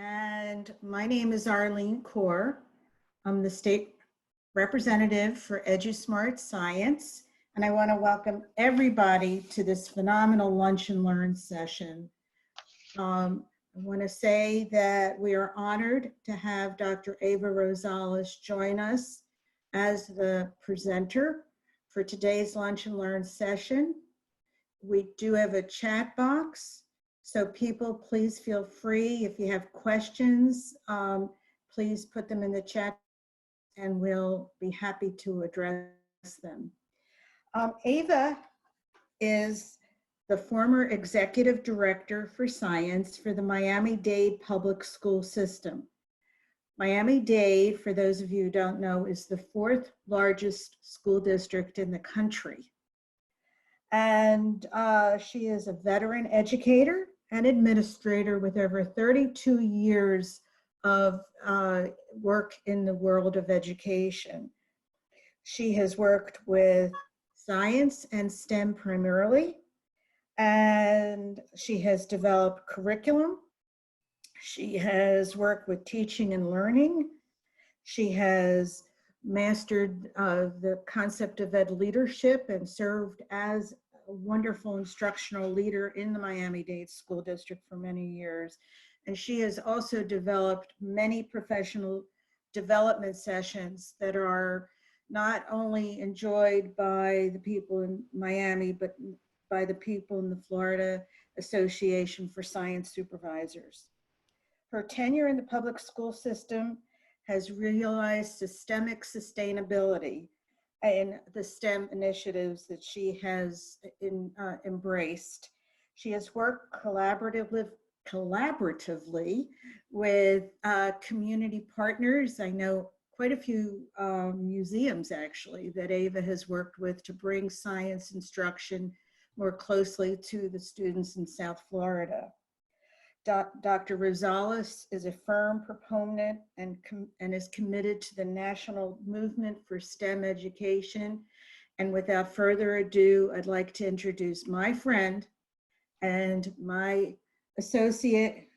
And my name is Arlene Kaur. I'm the state representative for EduSmart Science, and I want to welcome everybody to this phenomenal Lunch and Learn session. I want to say that we are honored to have Dr. Ava Rosales join us as the presenter for today's Lunch and Learn session. We do have a chat box, so people please feel free. If you have questions, please put them in the chat and we'll be happy to address them. Ava is the former executive director for science for the Miami-Dade public school system. Miami-Dade, for those of you who don't know, is the fourth largest school district in the country. And she is a veteran educator and administrator with over 32 years of work in the world of education. She has worked with science and STEM primarily, and she has developed curriculum. She has worked with teaching and learning. She has mastered the concept of ed leadership and served as a wonderful instructional leader in the Miami-Dade School District for many years. And she has also developed many professional development sessions that are not only enjoyed by the people in Miami, but by the people in the Florida Association for Science Supervisors. Her tenure in the public school system has realized systemic sustainability in the STEM initiatives that she has embraced. She has worked collaboratively with community partners. I know quite a few museums actually that Ava has worked with to bring science instruction more closely to the students in South Florida. Dr. Rosales is a firm proponent and is committed to the national movement for STEM education. And without further ado, I'd like to introduce my friend and my associate,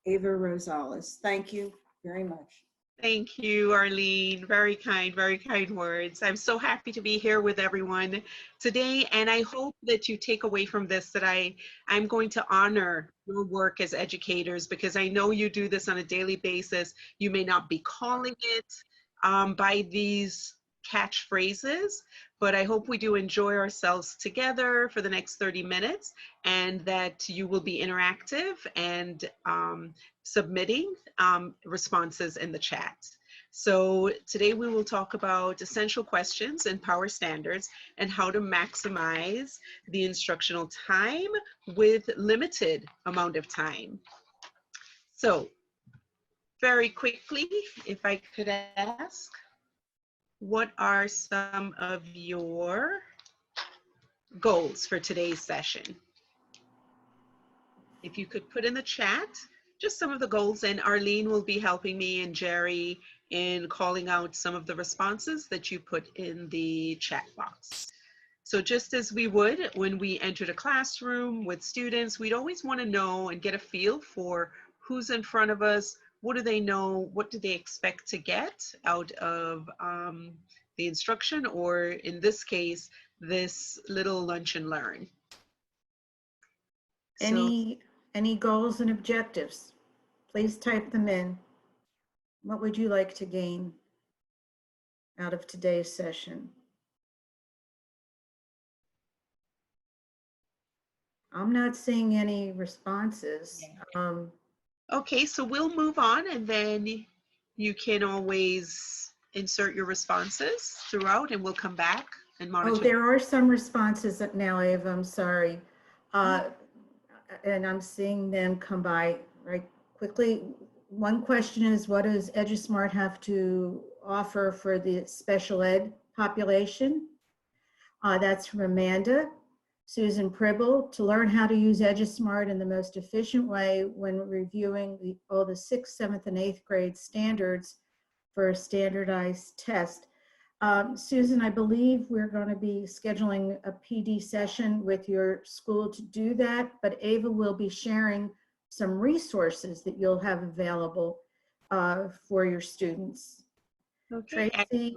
Ava Rosales. Thank you very much. Thank you, Arlene. Very kind words. I'm so happy to be here with everyone today, and I hope that you take away from this that I'm going to honor your work as educators, because I know you do this on a daily basis. You may not be calling it by these catchphrases, but I hope we do enjoy ourselves together for the next 30 minutes and that you will be interactive and submitting responses in the chat. So today we will talk about essential questions in power standards and how to maximize the instructional time with limited amount of time. So very quickly, if I could ask, what are some of your goals for today's session? If you could put in the chat just some of the goals, and Arlene will be helping me and Jerry in calling out some of the responses that you put in the chat box. So just as we would when we entered a classroom with students, we'd always want to know and get a feel for who's in front of us, what do they know, what do they expect to get out of the instruction, or in this case, this little lunch and learn. Any goals and objectives? Please type them in. What would you like to gain out of today's session? I'm not seeing any responses. Okay, so we'll move on, and then you can always insert your responses throughout, and we'll come back and monitor. Oh, there are some responses now, Ava, I'm sorry. And I'm seeing them come by right quickly. One question is, what does EduSmart have to offer for the special ed population? That's from Amanda. Susan Pribble, to learn how to use EduSmart in the most efficient way when reviewing all the 6th, 7th, and 8th grade standards for a standardized test. Susan, I believe we're going to be scheduling a PD session with your school to do that, but Ava will be sharing some resources that you'll have available for your students. Okay. Tracy,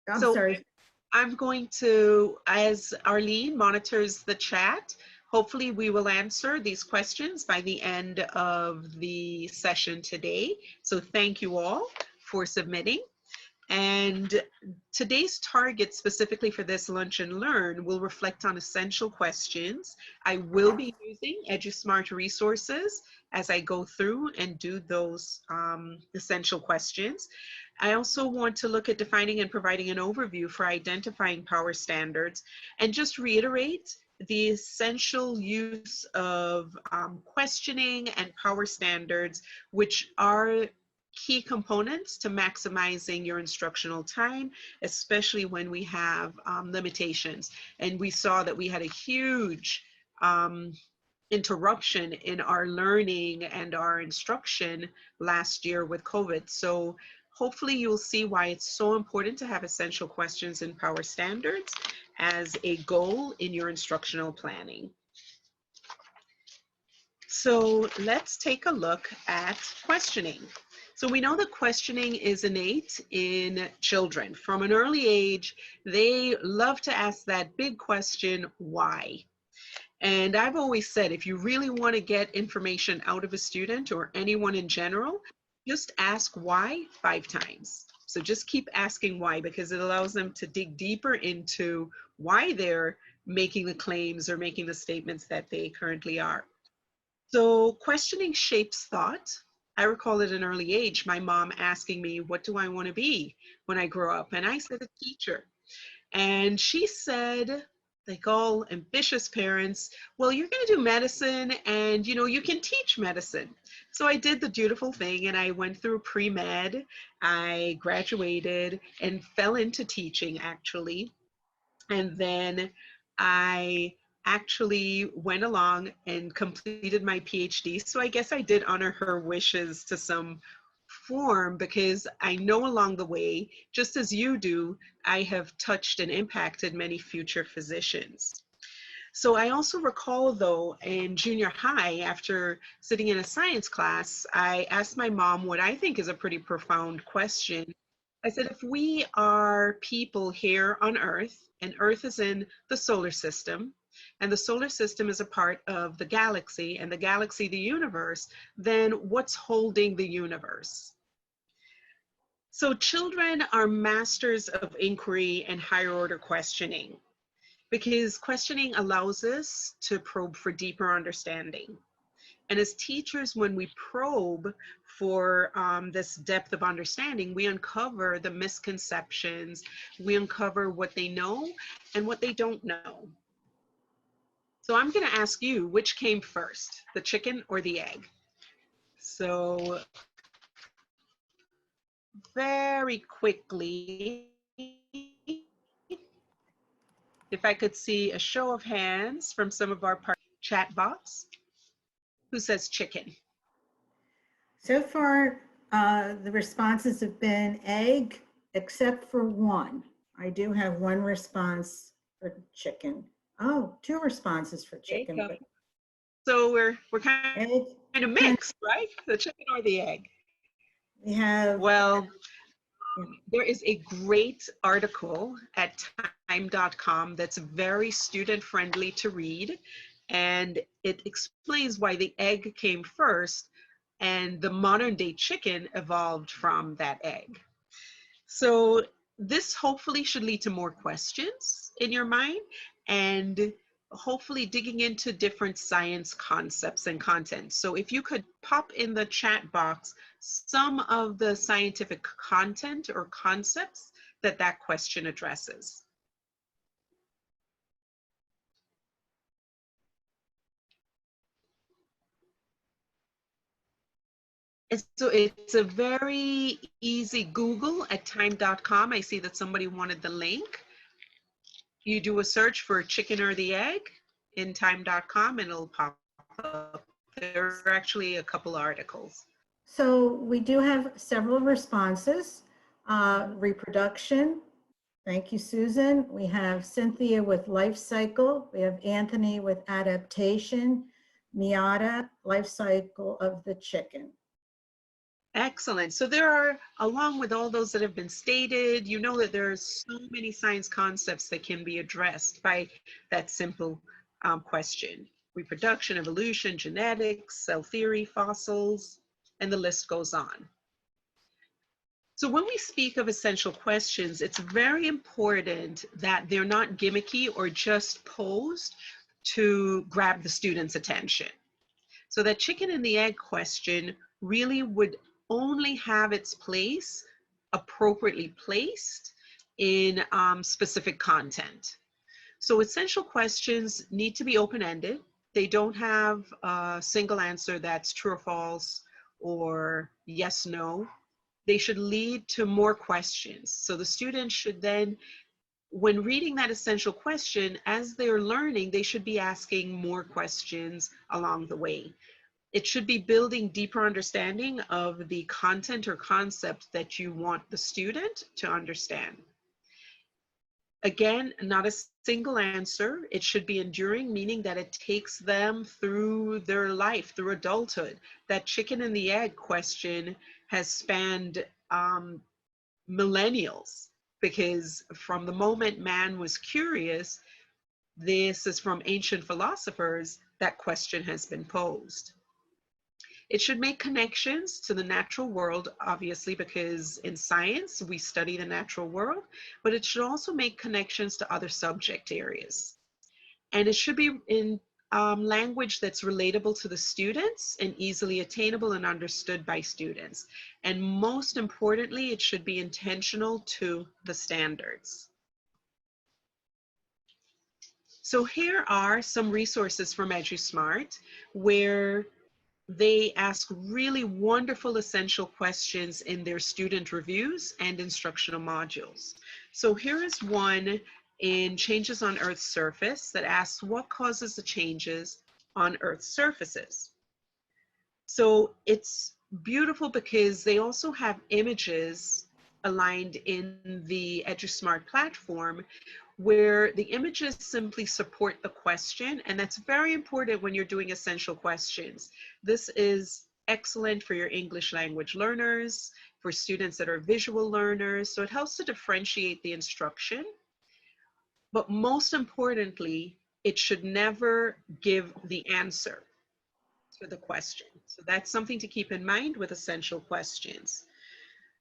I'm So sorry. I'm going to, as Arlene monitors the chat, hopefully we will answer these questions by the end of the session today. So thank you all for submitting. And today's target specifically for this Lunch and Learn will reflect on essential questions. I will be using EduSmart resources as I go through and do those essential questions. I also want to look at defining and providing an overview for identifying power standards and just reiterate the essential use of questioning and power standards, which are key components to maximizing your instructional time, especially when we have limitations. And we saw that we had a huge interruption in our learning and our instruction last year with COVID. So hopefully you'll see why it's so important to have essential questions and power standards as a goal in your instructional planning. So let's take a look at questioning. So we know that questioning is innate in children. From an early age, they love to ask that big question, why? And I've always said, if you really want to get information out of a student or anyone in general, just ask why 5 times. So just keep asking why, because it allows them to dig deeper into why they're making the claims or making the statements that they currently are. So questioning shapes thought. I recall at an early age, my mom asking me, what do I want to be when I grow up? And I said, a teacher. And she said, like all ambitious parents, well, you're going to do medicine and, you know, you can teach medicine. So I did the dutiful thing and I went through pre-med. I graduated and fell into teaching actually. And then I actually went along and completed my PhD. So I guess I did honor her wishes to some form, because I know along the way, just as you do, I have touched and impacted many future physicians. So I also recall though in junior high, after sitting in a science class, I asked my mom what I think is a pretty profound question. I said, if we are people here on Earth, and Earth is in the solar system, and the solar system is a part of the galaxy, and the galaxy, the universe, then what's holding the universe? So children are masters of inquiry and higher order questioning, because questioning allows us to probe for deeper understanding. And as teachers, when we probe for this depth of understanding, we uncover the misconceptions, we uncover what they know and what they don't know. So I'm going to ask you, which came first, the chicken or the egg? So very quickly, if I could see a show of hands from some of our chat box, who says chicken? So far, the responses have been egg, except for one. I do have one response for chicken. Oh, 2 responses for chicken, but So we're kind egg, of mixed, right? The chicken or the egg? we have, Well, yeah. there is a great article at time.com that's very student friendly to read, and it explains why the egg came first and the modern day chicken evolved from that egg. So this hopefully should lead to more questions in your mind, and hopefully digging into different science concepts and content. So if you could pop in the chat box some of the scientific content or concepts that that question addresses. And so it's a very easy Google at time.com. I see that somebody wanted the link. You do a search for chicken or the egg in time.com and it'll pop up. There are actually a couple articles. So we do have several responses. Reproduction. Thank you, Susan. We have Cynthia with life cycle. We have Anthony with adaptation. Miata, life cycle of the chicken. Excellent. So there are, along with all those that have been stated, you know that there are so many science concepts that can be addressed by that simple question. Reproduction, evolution, genetics, cell theory, fossils, and the list goes on. So when we speak of essential questions, it's very important that they're not gimmicky or just posed to grab the student's attention. So that chicken and the egg question really would only have its place appropriately placed in specific content. So essential questions need to be open-ended. They don't have a single answer that's true or false or yes, no. They should lead to more questions. So the student should then, when reading that essential question, as they're learning, they should be asking more questions along the way. It should be building deeper understanding of the content or concept that you want the student to understand. Again, not a single answer. It should be enduring, meaning that it takes them through their life, through adulthood. That chicken and the egg question has spanned millennials, because from the moment man was curious, this is from ancient philosophers, that question has been posed. It should make connections to the natural world, obviously, because in science, we study the natural world, but it should also make connections to other subject areas. And it should be in language that's relatable to the students and easily attainable and understood by students. And most importantly, it should be intentional to the standards. So here are some resources from EduSmart where they ask really wonderful essential questions in their student reviews and instructional modules. So here is one in Changes on Earth's Surface that asks, what causes the changes on Earth's surfaces? So it's beautiful because they also have images aligned in the EduSmart platform where the images simply support the question, and that's very important when you're doing essential questions. This is excellent for your English language learners, for students that are visual learners, so it helps to differentiate the instruction. But most importantly, it should never give the answer to the question. So that's something to keep in mind with essential questions.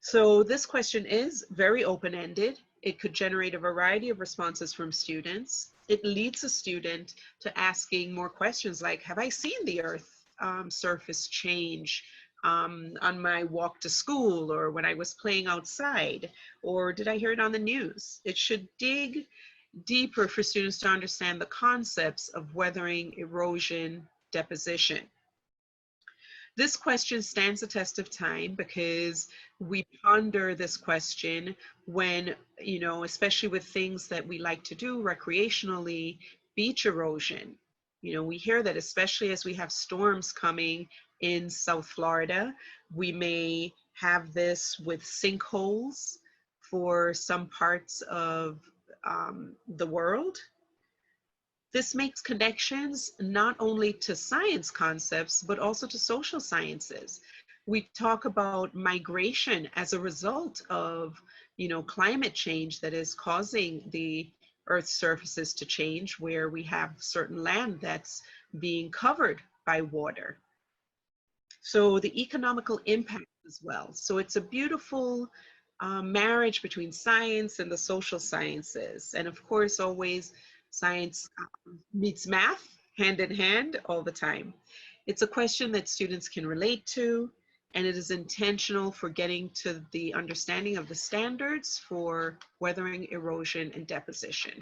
So this question is very open-ended. It could generate a variety of responses from students. It leads a student to asking more questions like, have I seen the Earth surface change on my walk to school, or when I was playing outside, or did I hear it on the news? It should dig deeper for students to understand the concepts of weathering, erosion, deposition. This question stands the test of time because we ponder this question when, especially with things that we like to do recreationally, beach erosion. We hear that, especially as we have storms coming in South Florida, we may have this with sinkholes for some parts of the world. This makes connections not only to science concepts, but also to social sciences. We talk about migration as a result of, climate change that is causing the Earth's surfaces to change, where we have certain land that's being covered by water. So the economical impact as well. So it's a beautiful marriage between science and the social sciences. And of course, always science meets math hand in hand all the time. It's a question that students can relate to, and it is intentional for getting to the understanding of the standards for weathering, erosion, and deposition.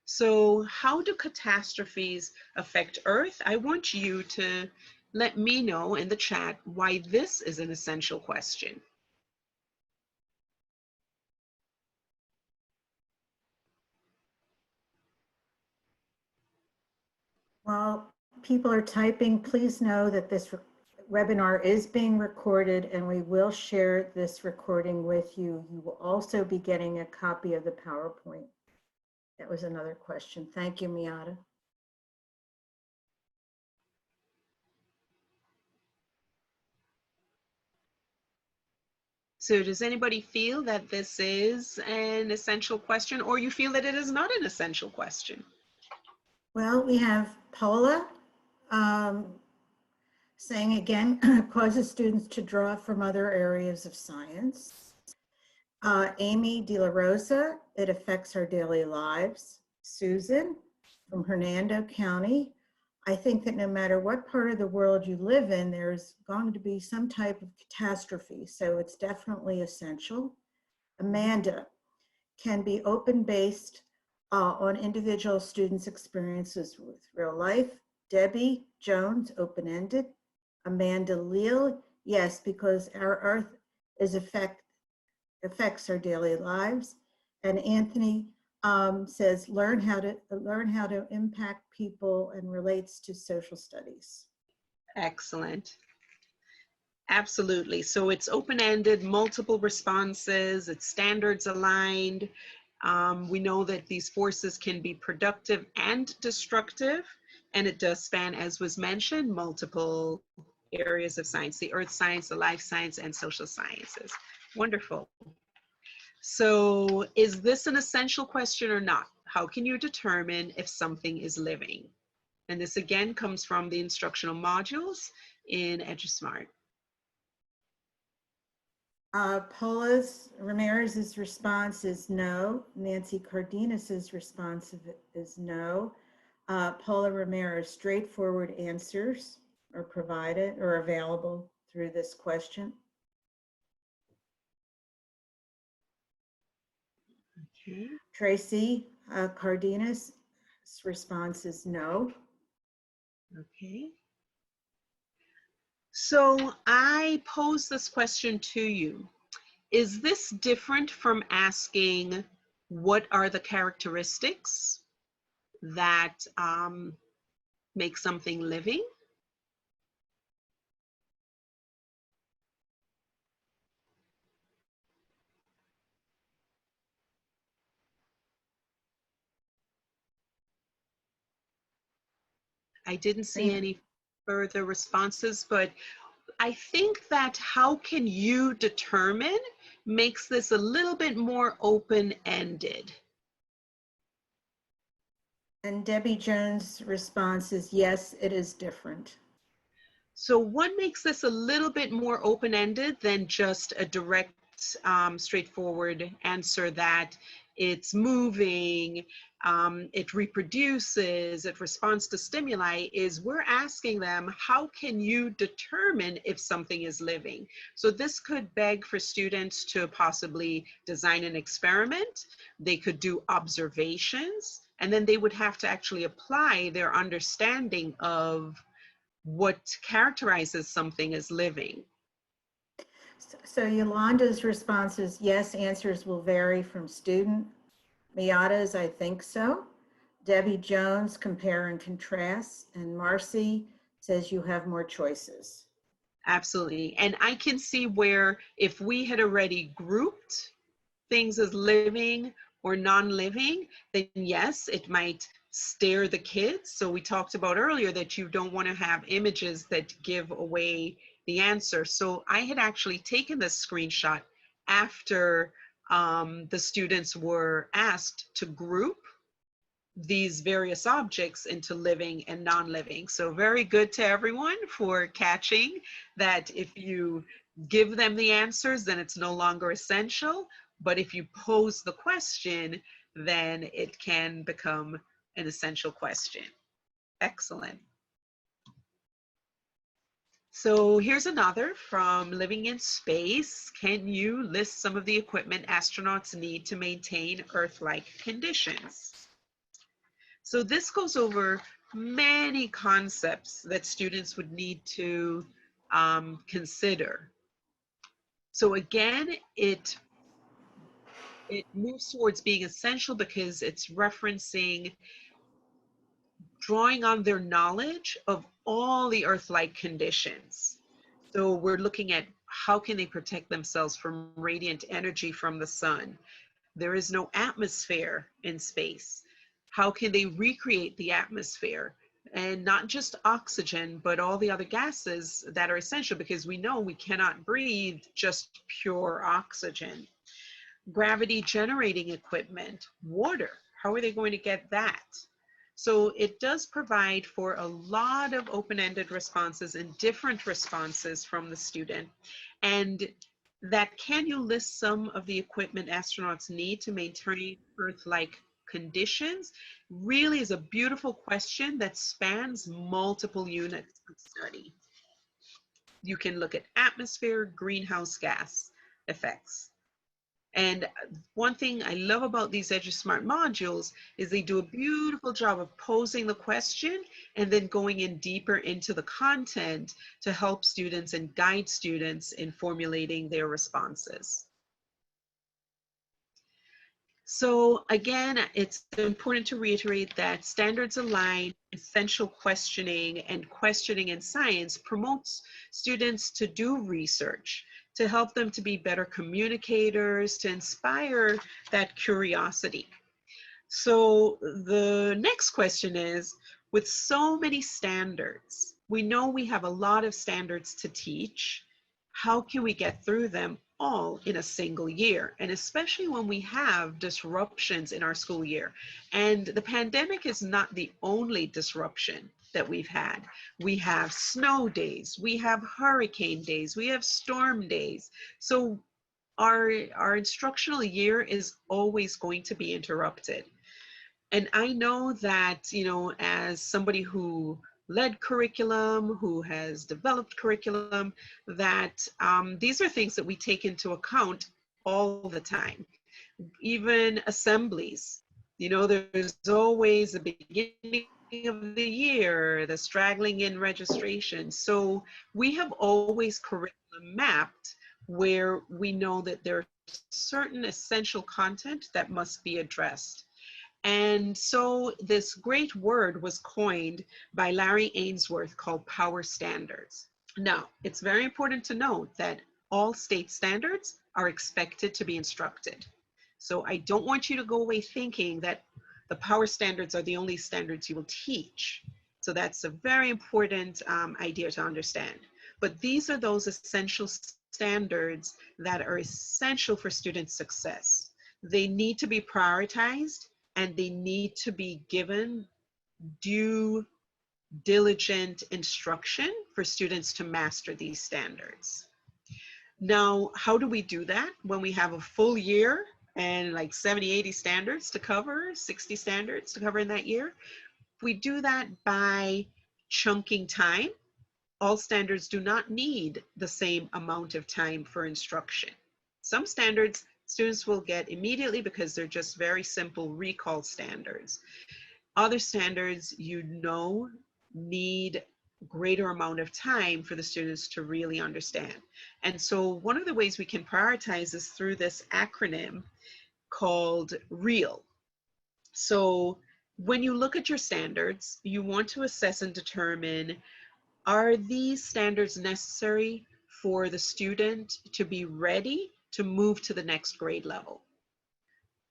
So how do catastrophes affect Earth? I want you to let me know in the chat why this is an essential question. While people are typing, please know that this webinar is being recorded and we will share this recording with you. You will also be getting a copy of the PowerPoint. That was another question. Thank you, Miata. So does anybody feel that this is an essential question, or you feel that it is not an essential question? Well, we have Paula saying again, causes students to draw from other areas of science. Amy De La Rosa, it affects our daily lives. Susan from Hernando County, I think that no matter what part of the world you live in, there's going to be some type of catastrophe, so it's definitely essential. Amanda, can be open-based on individual students' experiences with real life. Debbie Jones, open-ended. Amanda Leal, yes, because our earth is affects our daily lives. And Anthony says learn how to impact people and relates to social studies. Excellent. Absolutely. So it's open-ended, multiple responses, it's standards aligned. We know that these forces can be productive and destructive, and it does span, as was mentioned, multiple areas of science, the earth science, the life science, and social sciences. Wonderful. So is this an essential question or not? How can you determine if something is living? And this again comes from the instructional modules in EduSmart. Paula's Ramirez's response is no. Nancy Cardenas's response is no. Paula Ramirez, straightforward answers are provided or available through this question. Okay. Tracy Cardenas' response is no. Okay. So I pose this question to you. Is this different from asking what are the characteristics that make something living? I didn't see any further responses, but I think that how can you determine makes this a little bit more open-ended. And Debbie Jones' response is yes, it is different. So what makes this a little bit more open-ended than just a direct, straightforward answer that it's moving, it reproduces, it responds to stimuli, is we're asking them, how can you determine if something is living? So this could beg for students to possibly design an experiment. They could do observations, and then they would have to actually apply their understanding of what characterizes something as living. So Yolanda's response is yes, answers will vary from student. Miata's, I think so. Debbie Jones, compare and contrast. And Marcy says you have more choices. Absolutely. And I can see where if we had already grouped things as living or non-living, then yes, it might scare the kids. So we talked about earlier that you don't want to have images that give away the answer. So I had actually taken this screenshot after the students were asked to group these various objects into living and non-living. So very good to everyone for catching that. If you give them the answers, then it's no longer essential. But if you pose the question, then it can become an essential question. Excellent. So here's another from Living in Space. Can you list some of the equipment astronauts need to maintain Earth-like conditions? So this goes over many concepts that students would need to consider. So again, it moves towards being essential because it's referencing drawing on their knowledge of all the Earth-like conditions. So we're looking at how can they protect themselves from radiant energy from the sun. There is no atmosphere in space. How can they recreate the atmosphere? and not just oxygen, but all the other gases that are essential, because we know we cannot breathe just pure oxygen. Gravity generating equipment, water, how are they going to get that? So it does provide for a lot of open-ended responses and different responses from the student. And that, can you list some of the equipment astronauts need to maintain Earth-like conditions, really is a beautiful question that spans multiple units of study. You can look at atmosphere, greenhouse gas effects. And one thing I love about these EduSmart modules is they do a beautiful job of posing the question and then going in deeper into the content to help students and guide students in formulating their responses. So again, it's important to reiterate that standards aligned, essential questioning, and questioning in science promotes students to do research, to help them to be better communicators, to inspire that curiosity. So the next question is, with so many standards, we know we have a lot of standards to teach. How can we get through them all in a single year? And especially when we have disruptions in our school year. And the pandemic is not the only disruption that we've had. We have snow days, we have hurricane days, we have storm days. So our instructional year is always going to be interrupted. And I know that, you know, as somebody who led curriculum, who has developed curriculum, that these are things that we take into account all the time. Even assemblies, you know, there's always the beginning of the year, the straggling in registration. So we have always curriculum mapped where we know that there are certain essential content that must be addressed. And so this great word was coined by Larry Ainsworth called power standards. Now, it's very important to note that all state standards are expected to be instructed. So I don't want you to go away thinking that the power standards are the only standards you will teach. So that's a very important idea to understand. But these are those essential standards that are essential for student success. They need to be prioritized, and they need to be given due diligent instruction for students to master these standards. Now, how do we do that when we have a full year and like 70, 80 standards to cover, 60 standards to cover in that year? We do that by chunking time. All standards do not need the same amount of time for instruction. Some standards students will get immediately because they're just very simple recall standards. Other standards, you know, need greater amount of time for the students to really understand. And so one of the ways we can prioritize is through this acronym called REAL. So when you look at your standards, you want to assess and determine, are these standards necessary for the student to be ready to move to the next grade level?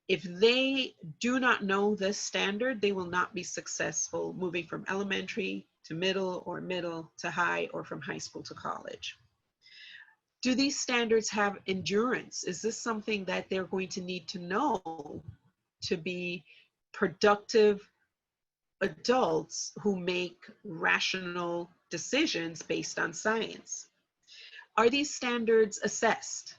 If they do not know this standard, they will not be successful moving from elementary to middle, or middle to high, or from high school to college. Do these standards have endurance? Is this something that they're going to need to know to be productive adults who make rational decisions based on science? Are these standards assessed?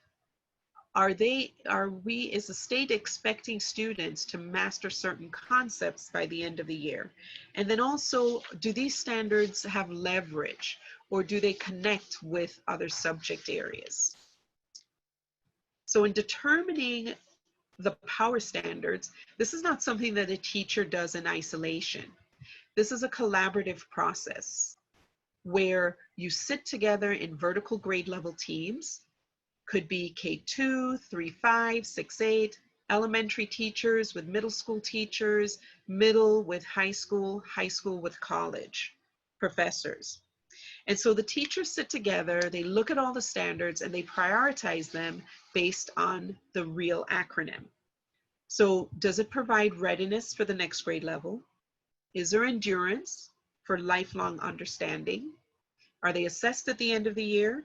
Are we as a state expecting students to master certain concepts by the end of the year? And then also, do these standards have leverage, or do they connect with other subject areas? So in determining the power standards, this is not something that a teacher does in isolation. This is a collaborative process where you sit together in vertical grade level teams. Could be K2, 3, 5, 6, 8, elementary teachers with middle school teachers, middle with high school with college professors. And so the teachers sit together, they look at all the standards, and they prioritize them based on the REAL acronym. So does it provide readiness for the next grade level? Is there endurance? for lifelong understanding? Are they assessed at the end of the year?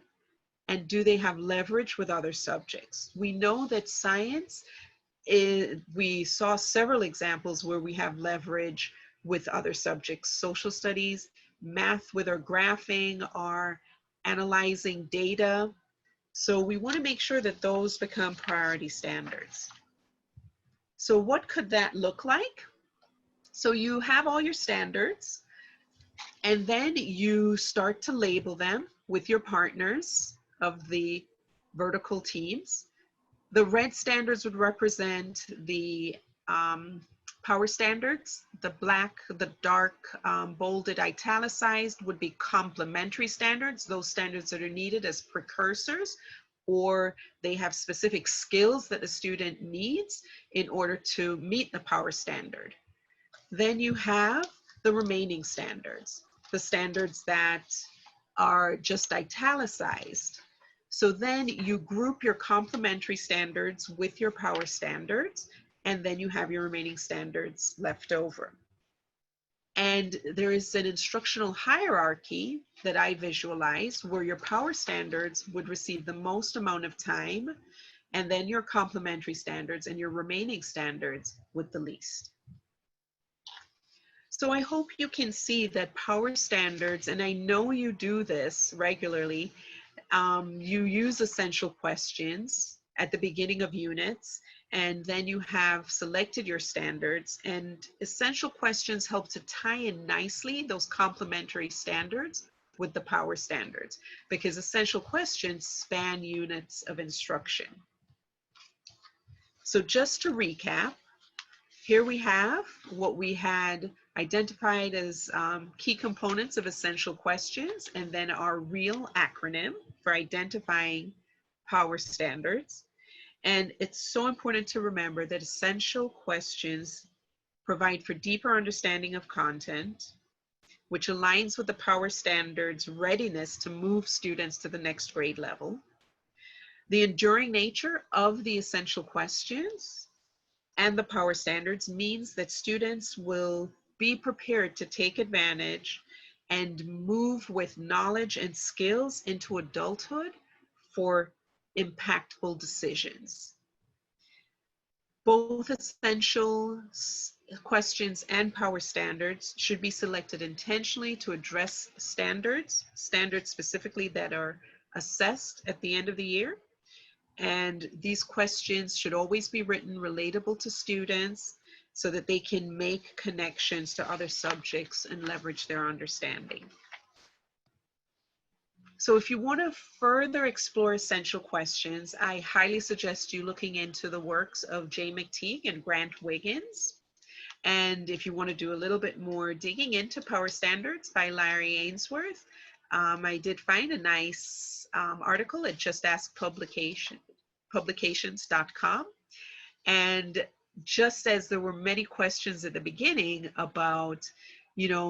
And do they have leverage with other subjects? We know that science, we saw several examples where we have leverage with other subjects, social studies, math with our graphing, our analyzing data. So we want to make sure that those become priority standards. So what could that look like? So you have all your standards, and then you start to label them with your partners of the vertical teams. The red standards would represent the power standards. The black, the dark, bolded, italicized would be complementary standards, those standards that are needed as precursors, or they have specific skills that the student needs in order to meet the power standard. Then you have the remaining standards, the standards that are just italicized. So then you group your complementary standards with your power standards, and then you have your remaining standards left over. And there is an instructional hierarchy that I visualize where your power standards would receive the most amount of time, and then your complementary standards and your remaining standards with the least. So I hope you can see that power standards, and I know you do this regularly, you use essential questions at the beginning of units, and then you have selected your standards, and essential questions help to tie in nicely those complementary standards with the power standards, because essential questions span units of instruction. So just to recap, here we have what we had identified as key components of essential questions, and then our real acronym for identifying power standards. And it's so important to remember that essential questions provide for deeper understanding of content, which aligns with the power standards readiness to move students to the next grade level. The enduring nature of the essential questions and the power standards means that students will be prepared to take advantage and move with knowledge and skills into adulthood for impactful decisions. Both essential questions and power standards should be selected intentionally to address standards specifically that are assessed at the end of the year. And these questions should always be written relatable to students so that they can make connections to other subjects and leverage their understanding. So if you want to further explore essential questions, I highly suggest you looking into the works of Jay McTeague and Grant Wiggins. And if you want to do a little bit more digging into power standards by Larry Ainsworth, I did find a nice article at justaskpublications.com. And just as there were many questions at the beginning about,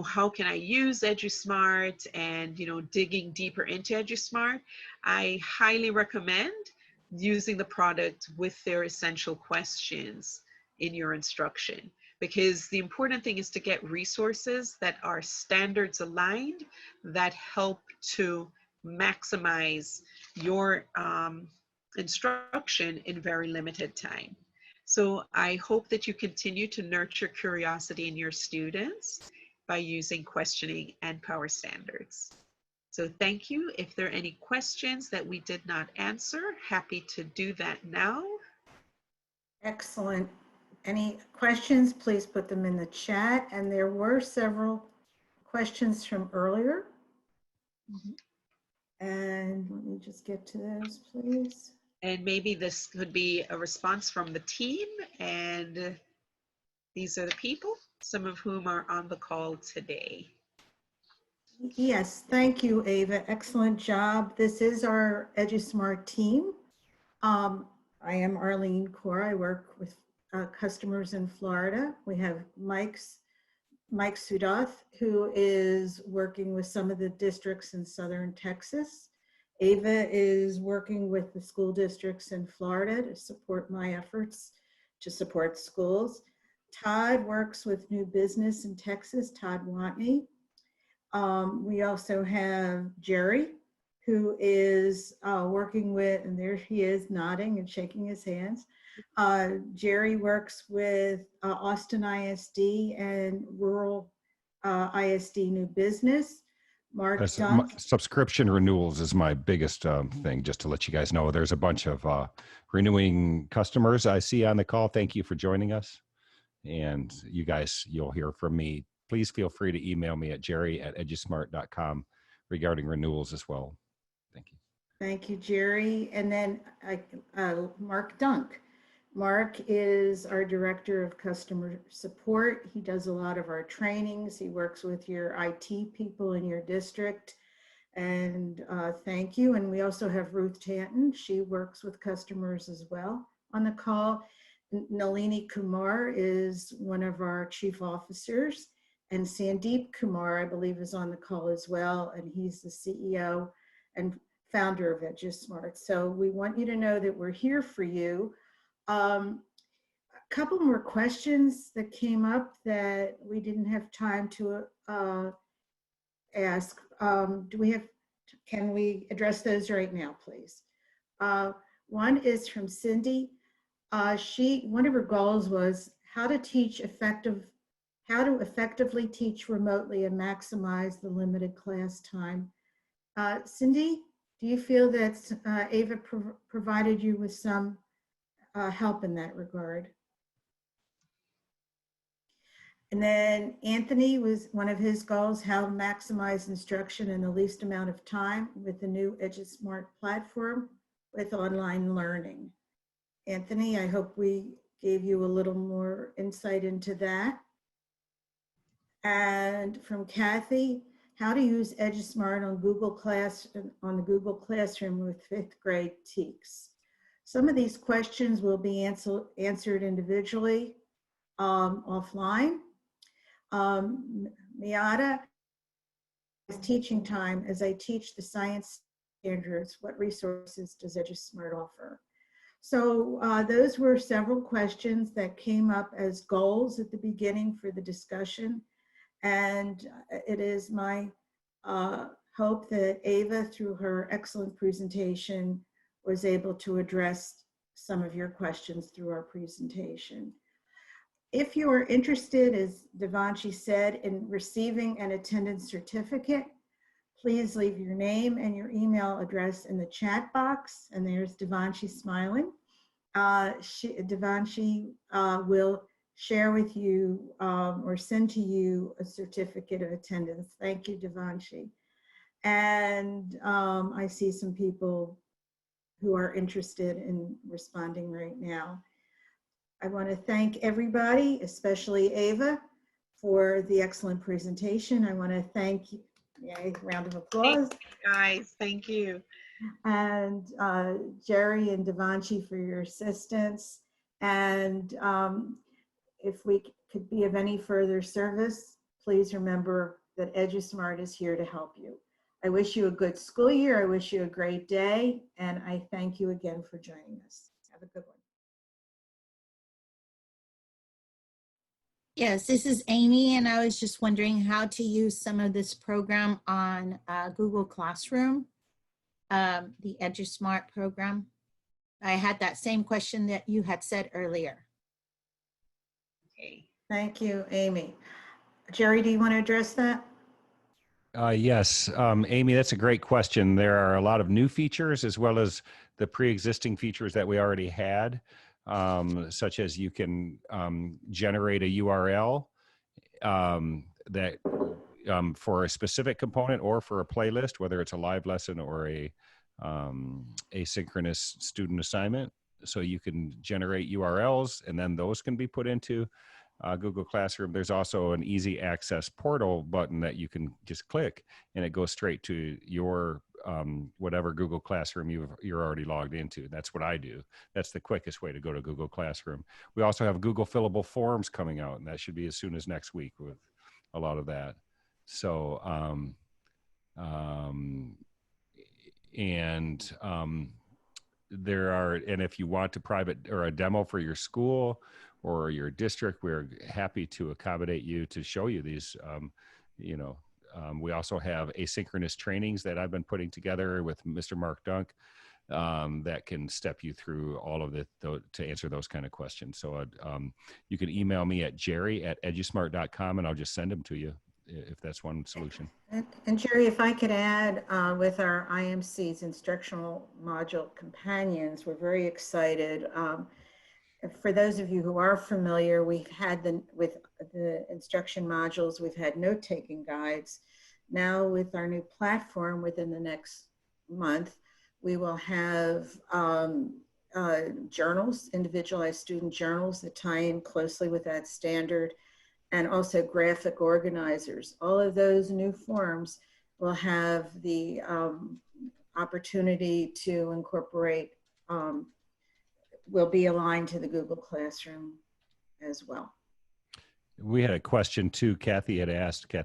how can I use EduSmart and, digging deeper into EduSmart, I highly recommend using the product with their essential questions in your instruction. Because the important thing is to get resources that are standards aligned that help to maximize your instruction in very limited time. So I hope that you continue to nurture curiosity in your students by using questioning and power standards. So thank you. If there are any questions that we did not answer, happy to do that now. Excellent. Any questions, please put them in the chat. And there were several questions from earlier. And let me just get to those, please. And maybe this could be a response from the team. And these are the people, some of whom are on the call today. Yes, thank you, Ava. Excellent job. This is our EduSmart team. I am Arlene Kaur. I work with customers in Florida. We have Mike Sudath, who is working with some of the districts in Southern Texas. Ava is working with the school districts in Florida to support my efforts to support schools. Todd works with new business in Texas, Todd Watney. We also have Jerry, who is working with, and there he is nodding and shaking his hands. Jerry works with Austin ISD and Rural ISD New Business. Mark Dunk. Subscription renewals is my biggest thing, just to let you guys know. There's a bunch of renewing customers I see on the call. Thank you for joining us. And you guys, you'll hear from me. Please feel free to email me at jerry@edusmart.com regarding renewals as well. Thank you. Thank you, Jerry. And then Mark Dunk. Mark is our Director of Customer Support. He does a lot of our trainings. He works with your IT people in your district. And thank you. And we also have Ruth Tanton. She works with customers as well on the call. Nalini Kumar is one of our chief officers. And Sandeep Kumar, I believe, is on the call as well. And he's the CEO and founder of EduSmart. So we want you to know that we're here for you. A couple more questions that came up that we didn't have time to ask. Can we address those right now, please? One is from Cindy. One of her goals was how to effectively teach remotely and maximize the limited class time. Cindy, do you feel that Ava provided you with some help in that regard? And then Anthony, was one of his goals, how to maximize instruction in the least amount of time with the new EduSmart platform with online learning. Anthony, I hope we gave you a little more insight into that. And from Kathy, how to use EduSmart on the Google Classroom with 5th grade TEKS. Some of these questions will be answered individually offline. Miata is teaching time as I teach the science standards. What resources does EduSmart offer? So those were several questions that came up as goals at the beginning for the discussion. And it is my hope that Ava, through her excellent presentation, was able to address some of your questions through our presentation. If you are interested, as Devanshi said, in receiving an attendance certificate, please leave your name and your email address in the chat box. And there's Devanshi smiling. Devanshi will share with you or send to you a certificate of attendance. Thank you, Devanshi. And I see some people who are interested in responding right now. I want to thank everybody, especially Ava, for the excellent presentation. I want to thank you. Yay, round of applause. Thank you guys, thank you. And Jerry and Devanshi for your assistance. And if we could be of any further service, please remember that EduSmart is here to help you. I wish you a good school year. I wish you a great day. And I thank you again for joining us. Have a good one. Yes, this is Amy, and I was just wondering how to use some of this program on Google Classroom, the EduSmart program. I had that same question that you had said earlier. Okay. Thank you, Amy. Jerry, do you want to address that? Yes, Amy, that's a great question. There are a lot of new features as well as the pre-existing features that we already had. Such as you can generate a URL that for a specific component or for a playlist, whether it's a live lesson or a asynchronous student assignment. So you can generate URLs and then those can be put into Google Classroom. There's also an easy access portal button that you can just click and it goes straight to your whatever Google Classroom you're already logged into. That's what I do. That's the quickest way to go to Google Classroom. We also have Google fillable forms coming out, and that should be as soon as next week with a lot of that. So, there are, and if you want to private or a demo for your school or your district, we're happy to accommodate you to show you these, We also have asynchronous trainings that I've been putting together with Mr. Mark Dunk that can step you through all of to answer those kind of questions. So you can email me at jerry@edusmart.com and I'll just send them to you if that's one solution. And Jerry, if I could add, with our IMC's instructional module companions, we're very excited. For those of you who are familiar, we've had with the instruction modules, we've had note-taking guides. Now with our new platform within the next month, we will have journals, individualized student journals that tie in closely with that standard, and also graphic organizers. All of those new forms will have the opportunity to incorporate, will be aligned to the Google Classroom as well. We had a question too. Kathy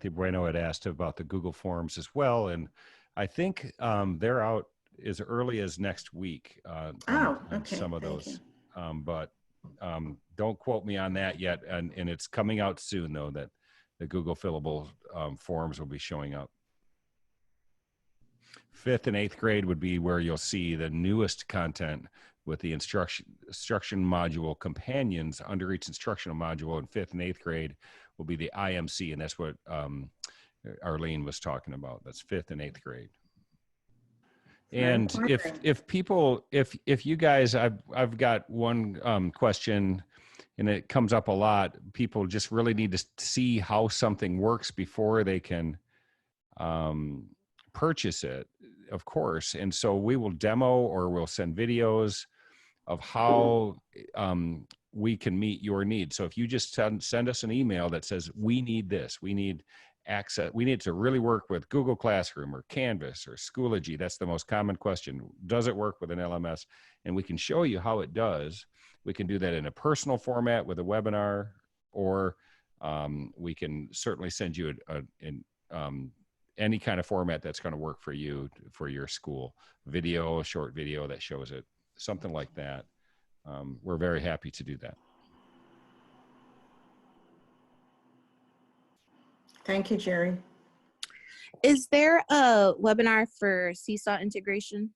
Bueno had asked about the Google Forms as well. And I think they're out as early as next week on Okay. some of Thank those. you. But don't quote me on that yet. And it's coming out soon, though, that the Google fillable forms will be showing up. 5th and 8th grade would be where you'll see the newest content with the instruction module companions. Under each instructional module in 5th and 8th grade will be the IMC, and that's what Arlene was talking about. That's 5th and 8th grade. And if you guys, I've got one question, and it comes up a lot. People just really need to see how something works before they can purchase it, of course. And so we will demo or we'll send videos of how we can meet your needs. So if you just send us an email that says, we need this, we need access, we need to really work with Google Classroom or Canvas or Schoology. That's the most common question. Does it work with an LMS? And we can show you how it does. We can do that in a personal format with a webinar, or we can certainly send you any kind of format that's going to work for you, for your school. Video, a short video that shows it, something like that. We're very happy to do that. Thank you, Jerry. Is there a webinar for Seesaw integration?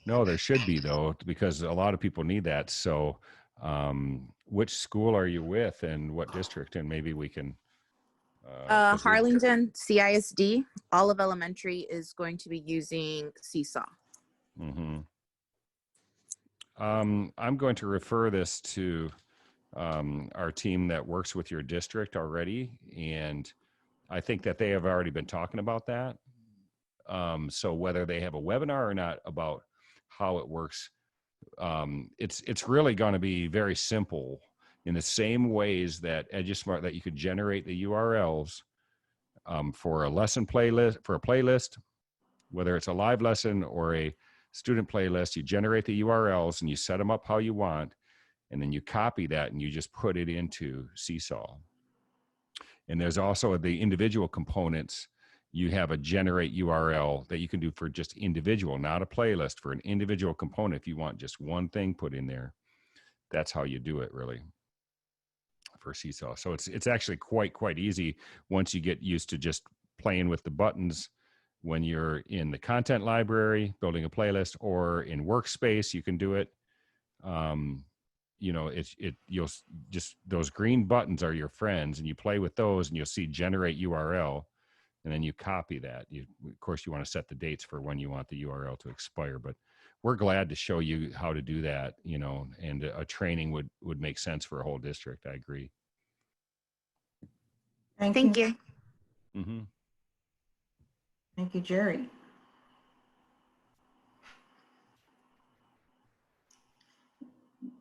No, there should be, though, because a lot of people need that. So which school are you with and what district? And maybe we can. Harlingen CISD, all of elementary is going to be using Seesaw. Mm-hmm. I'm going to refer this to our team that works with your district already, and I think that they have already been talking about that. So whether they have a webinar or not about how it works, it's really going to be very simple in the same ways that EduSmart, that you could generate the URLs for a lesson playlist, for a playlist, whether it's a live lesson or a student playlist. You generate the URLs and you set them up how you want, and then you copy that and you just put it into Seesaw. And there's also the individual components. You have a generate URL that you can do for just individual, not a playlist, for an individual component. If you want just one thing put in there, that's how you do it, really, for Seesaw. So it's actually quite easy once you get used to just playing with the buttons. When you're in the content library, building a playlist, or in Workspace, you can do it. You know, you'll just, those green buttons are your friends, and you play with those, and you'll see generate URL, and then you copy that. Of course, you want to set the dates for when you want the URL to expire, but we're glad to show you how to do that. You know, and a training would make sense for a whole district. I agree. Thank you. Mm-hmm. Thank you, Jerry.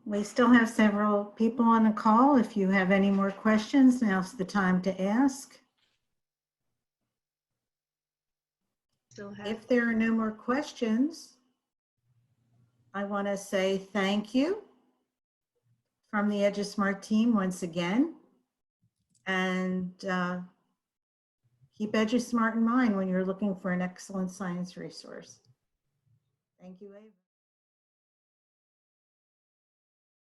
We still have several people on the call. If you have any more questions, now's the time to ask. If there are no more questions, I want to say thank you from the EduSmart team once again. And keep EduSmart in mind when you're looking for an excellent science resource. Thank you, Ava.